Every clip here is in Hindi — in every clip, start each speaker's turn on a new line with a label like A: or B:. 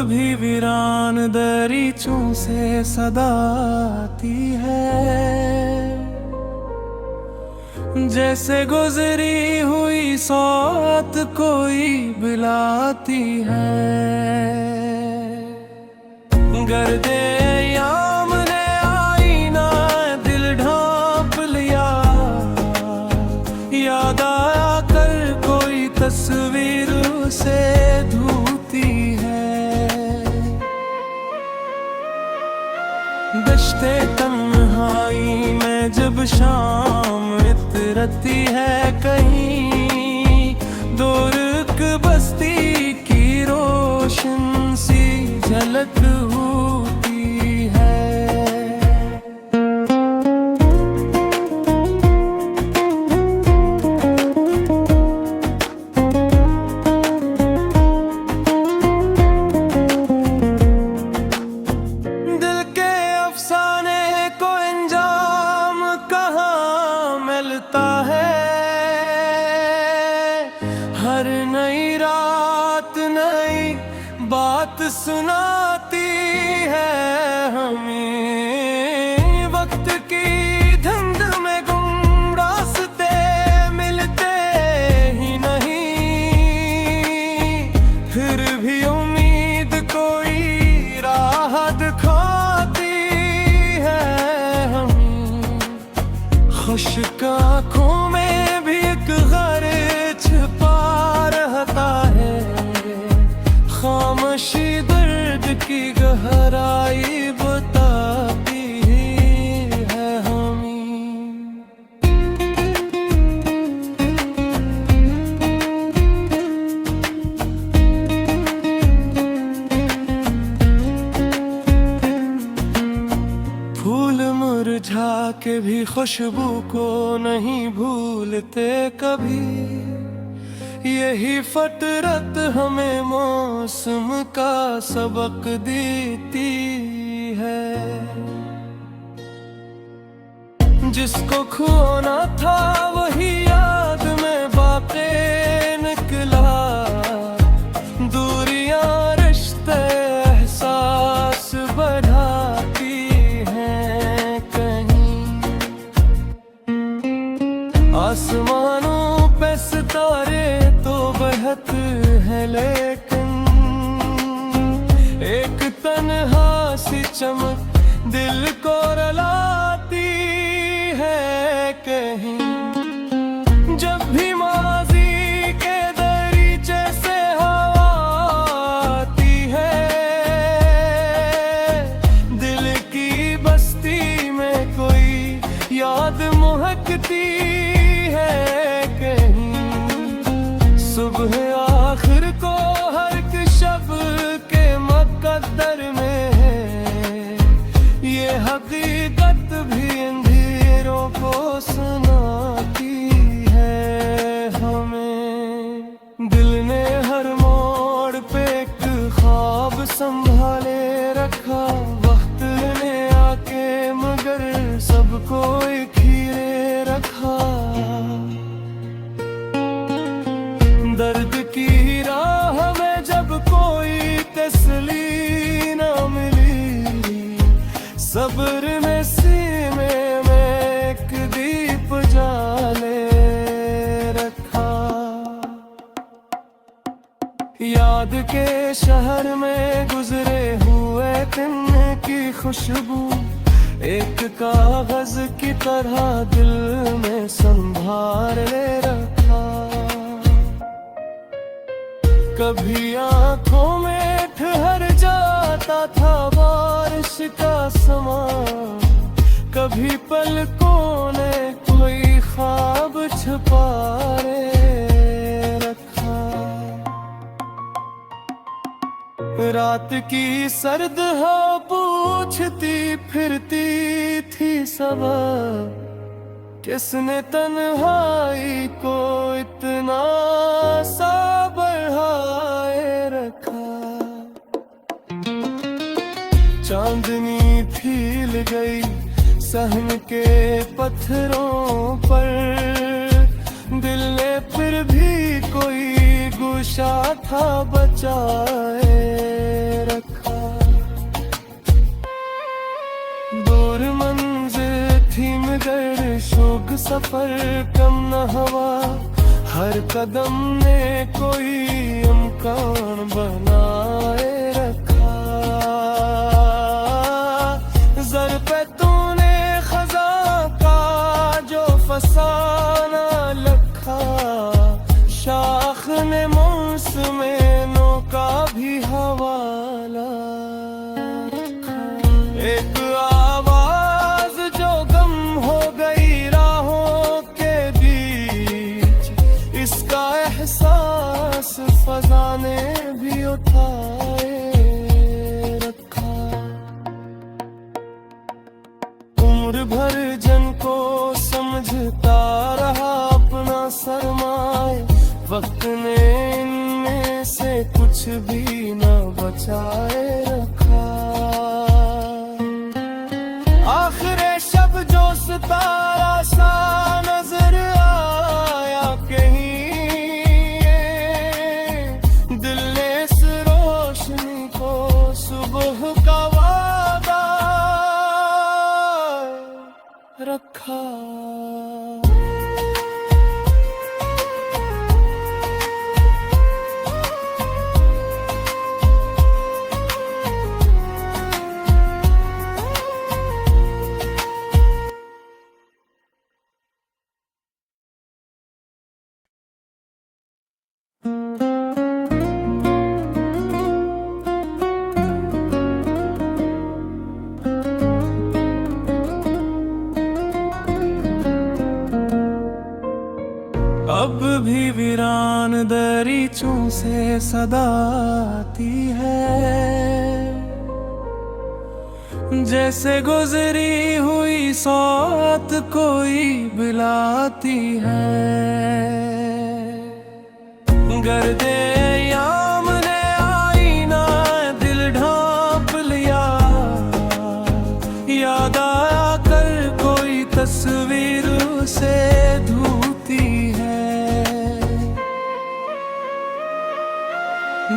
A: भी वीरान दरीचों से सदा आती है, जैसे गुजरी हुई सौत कोई बुलाती है। गर्दे याम ने आईना दिल ढांप लिया, याद आया कर कोई तस्वीर से धोती है। गश्ते तन्हाई में जब शाम इतरती है कहीं, दूर एक बस्ती की रोशन सी झलक होती है। दिल के अफसाने को अंजाम कहाँ मिलता है, हर नई रात नई बात सुनाती है हमें। वक्त की धुंध में गुम रास्ते मिलते ही नहीं, फिर भी उम्मीद कोई राह दिखाती है हमें। खुश्क आँखों में भी एक गैर छिपा रहता है, खामोशी दर्द की गहराई बताती है हमें। फूल मुरझा के भी खुशबू को नहीं भूलते कभी, यही फतरत हमें मौसम का सबक देती है। जिसको खोना था वही याद में बाक़ी निकला, दूरियां रिश्ते एहसास बढ़ाती हैं कहीं। आसमानों पे सितारे बहत है लेकिन एक तन्हा सी चमक दिल को रुलाती है कहीं। जब भी माजी के दरीचे से हवा आती है, दिल की बस्ती में कोई याद महकती है कहीं। सुबह आखिर को हर एक शब के मुकद्दर में है, ये हकीकत भी अंधेरों को सुनाती है हमें। दिल ने हर मोड़ पे एक ख्वाब संभाले रखा, वक्त ने आके मगर सबको एक हीरे रखा। दर्द की राह में जब कोई तसल्ली न मिली, सब्र में सीने में एक दीप जाले रखा। याद के शहर में गुजरे हुए दिन की खुशबू एक कागज की तरह दिल में संभाल रखा। कभी आँखों में ठहर जाता था बारिश का समा, कभी पलकों ने कोई ख्वाब छुपा रखा। रात की सर्द हवा पूछती फिरती थी सबक, किसने तन्हाई को इतना सा बढ़ाए रखा। चांदनी फील गई सहन के पत्थरों पर, दिल ने फिर भी कोई गुशा था बचाए सफर कम न हवा, हर कदम ने कोई अमकान बनाए रखा। जर पे तूने खजा का जो फसाना लखा, शाख ने मौसम नो का भी हवाला रखा। एक आवाज जो गम हो गई राहों के बीच, इसका एहसास फजा ने भी उठाए रखा। उम्र भर जन को समझता रहा अपना सरमाए, वक्त ने इनमें से कुछ भी न बचाए रखा। आखिरे शब जो सितारा सा नजर आया कहीं, दिल ने इस रोशनी को सुबह का वादा रखा। अब भी वीरान दरीचों से सदा आती है, जैसे गुजरी हुई सौत कोई बुलाती है। गर्दे याम ने आईना दिल ढांप लिया, याद आया कर कोई तस्वीर से धोती है।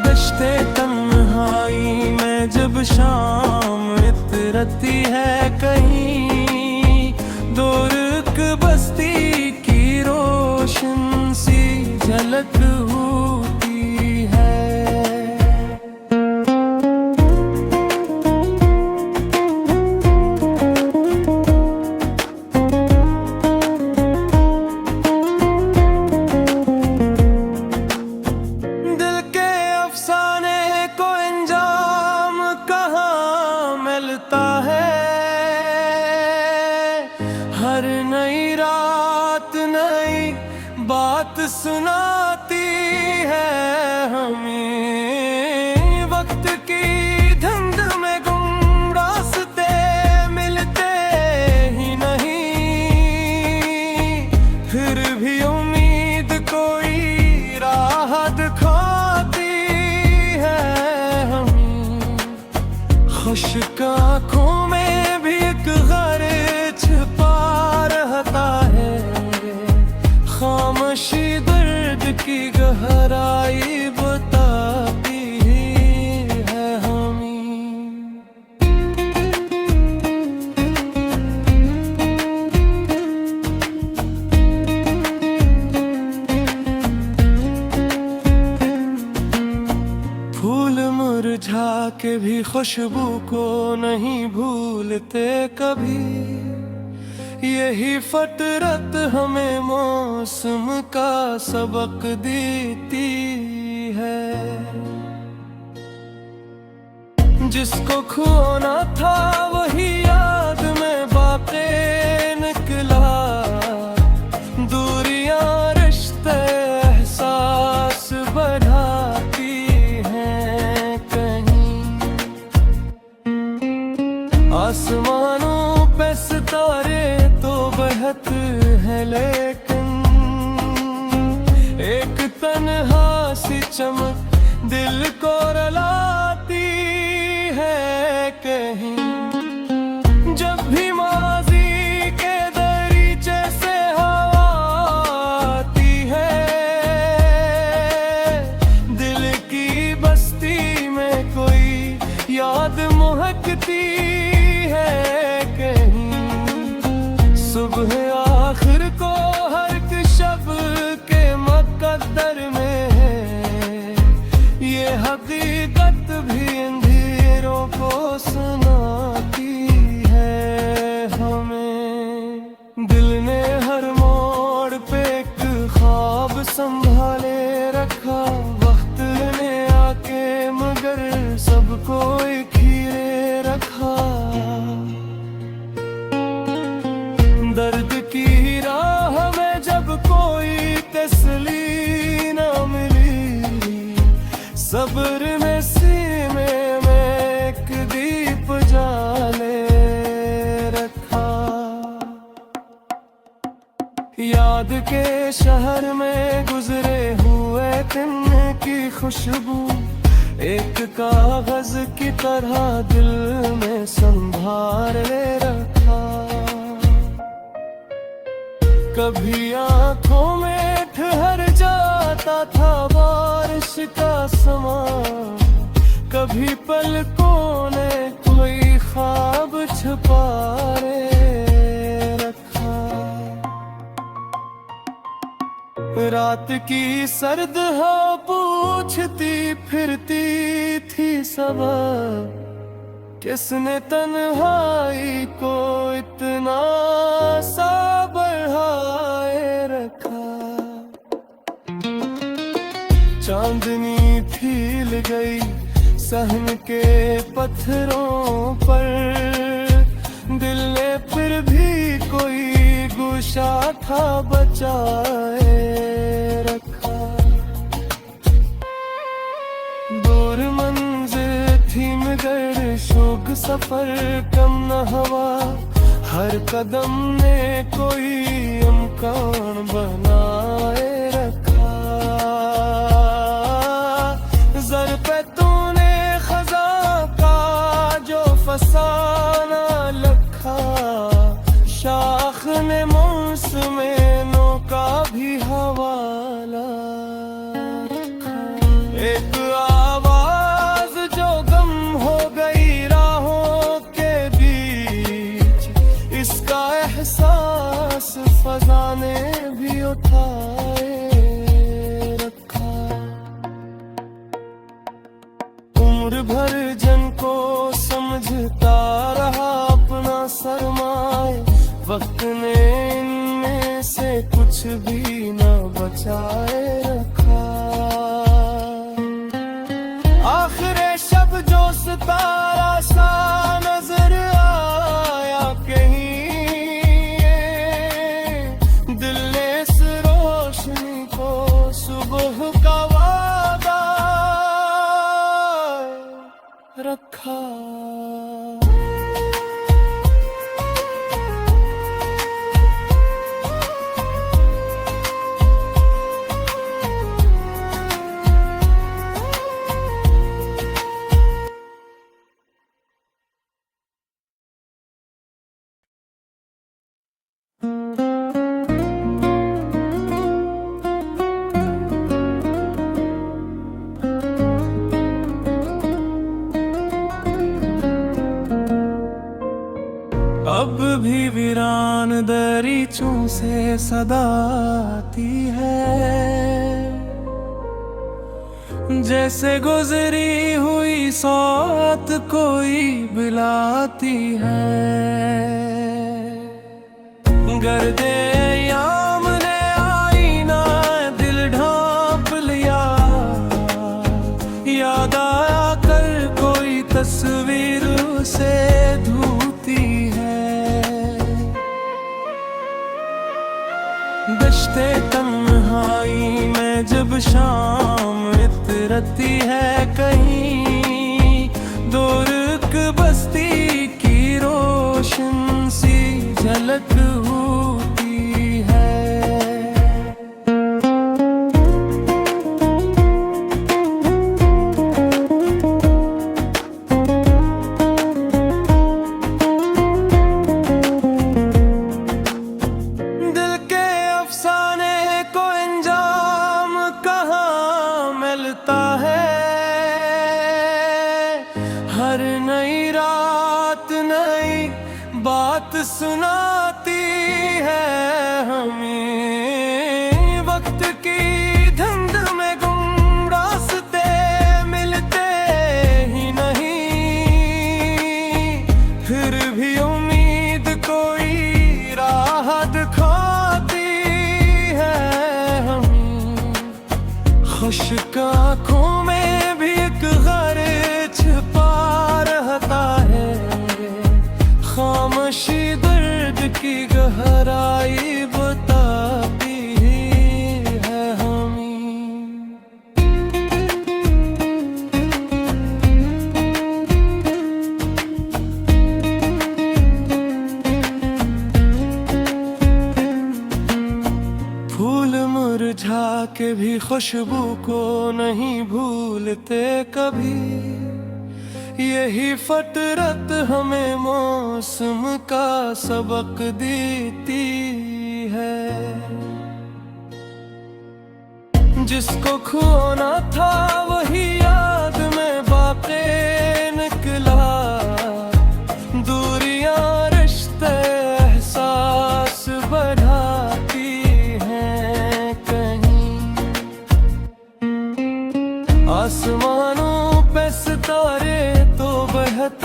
A: दश्ते तन्हाई में जब शाम इतरती है कहीं, दूर एक बस्ती की रोशन सी झलक होती है। हर नई रात नई बात सुनाती है हमें, वक्त की धुंध में गुम रास्ते मिलते ही नहीं, फिर भी उम्मीद कोई राह दिखाती है हमें। खुश्क आँखों में भी एक गैर छिपा रहता है, खामोशी दर्द की गहराई बताती है हमें। फूल मुरझा के भी खुशबू को नहीं भूलते कभी, यही फतरत हमें मौसम का सबक देती है। जिसको खोना था वही याद में बाक़ी निकला, दूरियां रिश्ते एहसास बढ़ाती हैं कहीं। आसमानों पे सितारे तो बहते हैं लेकिन, एक तन्हा सी चमक दिल को रुलाती है कहीं। जब भी माज़ी के दरीचे से हवा आती है, दिल की बस्ती में कोई याद महकती है कहीं। सुबह आखिर को अंदर में है, ये हकीकत भी अंधेरों को सुनाती है हमें। दिल ने हर मोड़ पे एक ख्वाब संभाले रखा, वक्त ने आके मगर सबको एक हीरे रखा। दर्द की राह में जब कोई तसल्ली ना मिली, सब्र में सीने में एक दीप जाले रखा। याद के शहर में गुजरे हुए दिन की खुशबू एक कागज की तरह दिल में संभाल ले रखा। कभी आंखों में ठहर जाता था बारिश का समा, कभी पलकों ने कोई ख्वाब छुपा रखा। रात की सर्द हवा पूछती फिरती थी सबब, किसने तन्हाई को इतना सा बढ़ाए रखा। चांदनी फील गई सहन के पत्थरों पर, दिल ने फिर भी कोई गुशा था बचाए रखा। दूर मंजिल थी मगर शौक सफर कम न हवा, हर कदम ने कोई इम्कान बनाए रखा। जर पे तूने खजा का जो फसाना लखा, शाख ने मौसमें का भी हवाला रखा। एक आवाज जो गम हो गई राहों के बीच, इसका एहसास फजा ने भी उठाए रखा। उम्र भर जन को समझता रहा अपना सरमाए, वक्त ने इनमें से कुछ भी न बचाए रखा। आखिर शब जो सितारा सा नजर आया कहीं, दिल ने इस रोशनी को सुबह का वादा रखा। अब भी वीरान दरीचों से सदा आती है, जैसे गुजरी हुई सौत कोई बुलाती है। गर्दे याम ने आईना दिल ढांप लिया, याद आया कर कोई तस्वीर से धोती है। दश्ते तन्हाई में जब शाम इतरती है कहीं, दूर एक बस्ती की रोशन सी झलक होती है। दिल के अफसाने को अंजाम कहाँ मिलता है, हर नई रात नई बात सुनाती है हमें। वक्त की धंध भी खुशबू को नहीं भूलते कभी। यही फतरत हमें मौसम का सबक देती है। जिसको खोना था वही याद में बाक़ी निकला। दूरियां रिश्ते एहसास बढ़ाती हैं कहीं। आसमानों पे सितारे तो बहत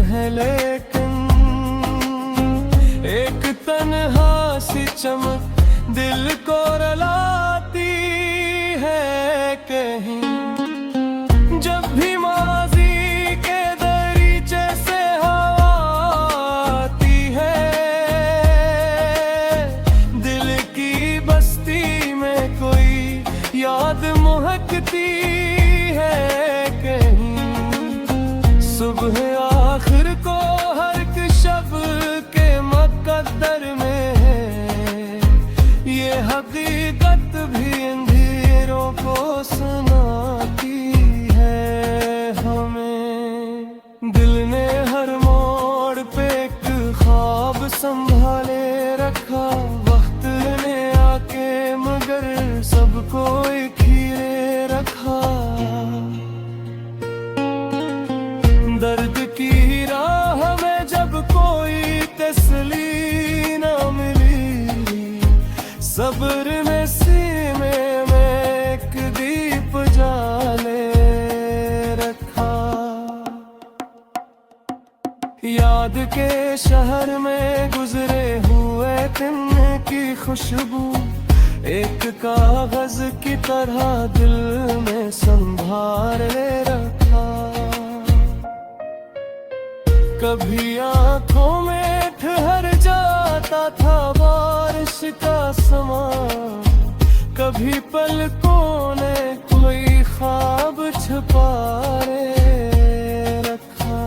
A: है, लेकिन एक तन्हा सी चमक दिल को रुलाती है कहीं। जब भी माज़ी के दरीचे से हवा आती है, दिल की बस्ती में कोई याद महकती है कहीं। सुबह आखिर को हर एक शब के मुक़द्दर में है। ये हकीकत भी अंधेरों को सुनाती है हमें। दिल ने हर मोड़ पे एक ख्वाब संभाले रखा। वक्त ने आके मगर सबको एक हीरे रखा। दर्द की राह में जब कोई तसल्ली ना मिली, सब्र में सीने में एक दीप जाले रखा। याद के शहर में गुजरे हुए दिन की खुशबू एक कागज की तरह दिल में संभाल ले रखा। कभी आंखों में ठहर जाता था बारिश का समा। कभी पलकों ने कोई ख्वाब छुपा रखा।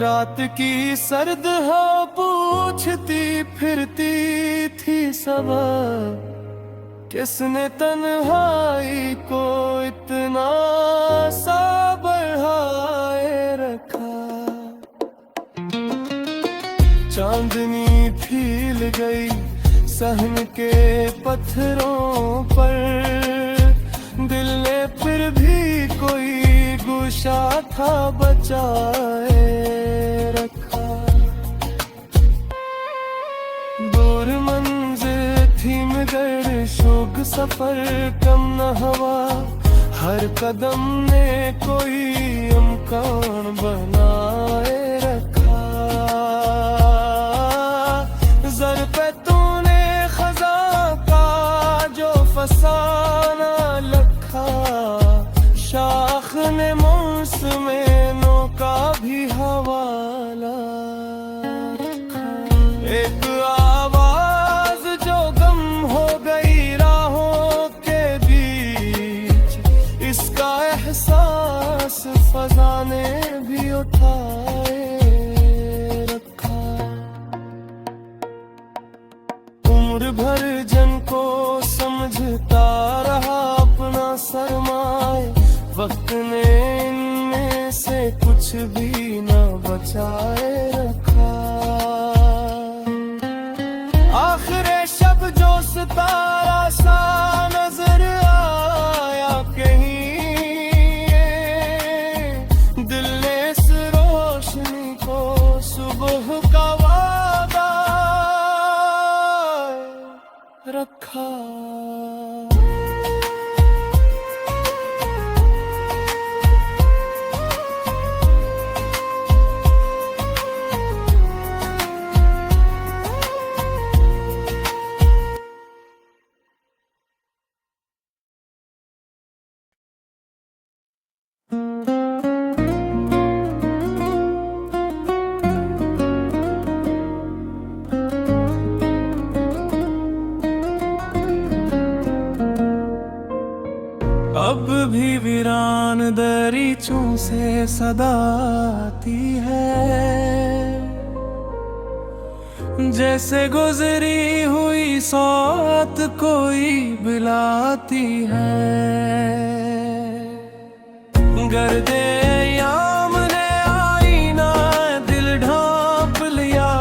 A: रात की सर्द हवा पूछती फिरती थी सबक। किसने तन्हाई को इतना सा बढ़ाए रखा। चांदनी फील गई सहन के पत्थरों पर। दिल ने फिर भी कोई गुशा था बचाए रखा। दूर मंजिल थी मगर शौक सफर कम न हवा। हर कदम ने कोई इम्कान बनाए रखा। जर पे तूने खजा का जो फसाना लखा। शाख ने मौसमें का भी हवाला रखा। एक आवाज जो गम हो गई राहों के बीच, इसका एहसास फजा ने भी उठाए रखा। उम्र भर जन को समझता रहा अपना सरमाए। वक्त ने इनमें से कुछ भी न बचाए रखा। आखिर शब जो सितारा सा नजर आया कहीं। दिल ने इस रोशनी को सुबह का वादा रखा। अब भी वीरान दरीचों से सदा आती है। जैसे गुजरी हुई सौत कोई बुलाती है। गर्दे याम ने आईना दिल ढांप लिया,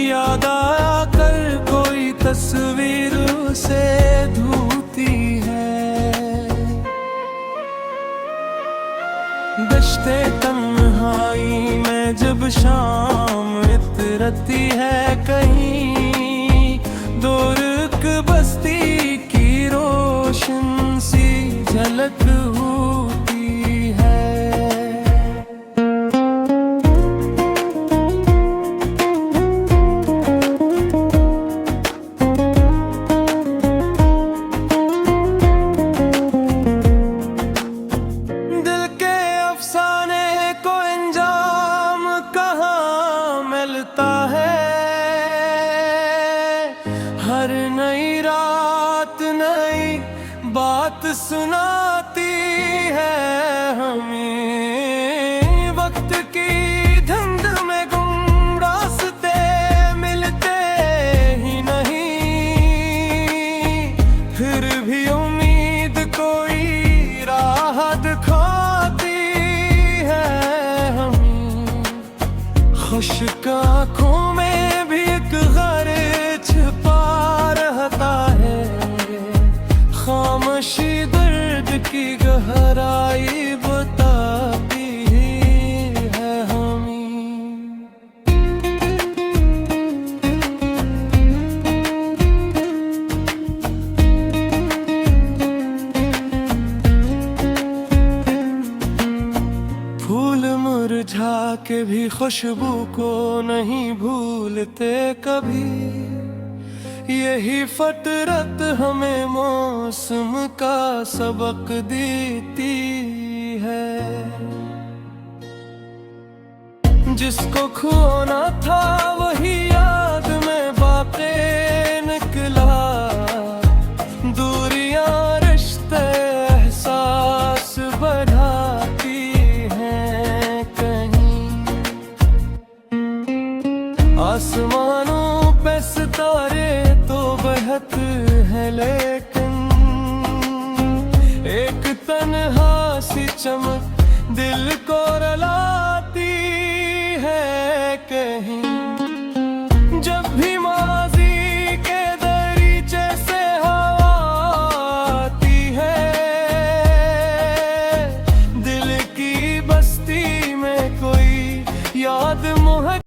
A: याद आया कर कोई तस्वीर से धोती है। दश्ते तन्हाई में जब शाम इतरती है कहीं, दूर एक बस्ती की रोशन सी झलक होती है। दिल के अफसाने को अंजाम कहाँ मिलता है। हर नई रात नई बात सुनाती है हमें। वक्त की धुंध में गुम रास्ते मिलते ही नहीं, फिर भी उम्मीद कोई राह दिखाती है हमें। खुश्क आँखों में भी एक गैर छिपा रहता है, खामोशी दर्द की गहराई बताती है हमें। फूल मुरझा के भी खुशबू को नहीं भूलते कभी, यही फतरत हमें मौसम का सबक देती है। जिसको खोना था वही याद में बाके निकला, दूरियां रिश्ते एहसास बढ़ाती हैं कहीं। आसमानों पे सितारे तो बहत है, लेकिन एक तन्हा सी चमक दिल को रुलाती है कहीं। जब भी माजी के दरीचे से हवा आती है, दिल की बस्ती में कोई याद मुहक